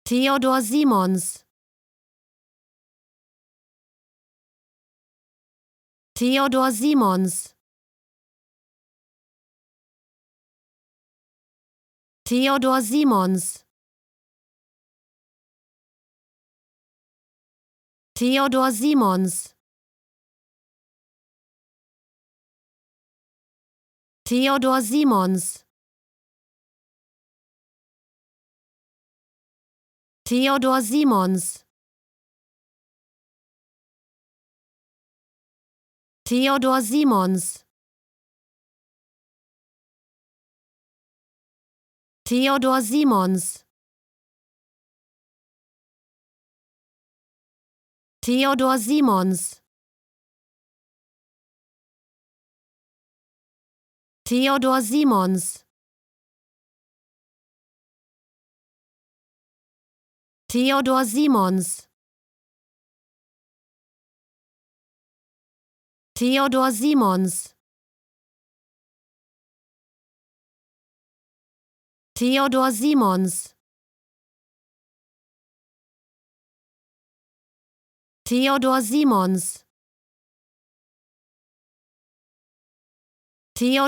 Theodor Simons. Theodor Simons. Theodor Simons. Theodor Simons. Theodor Simons. Theodor Simons. Theodor Simons. Theodor Simons. Theodor Simons. Theodor Simons. Theodor Simons. Theodor Simons. Theodor Simons. Theodor Simons. Theodor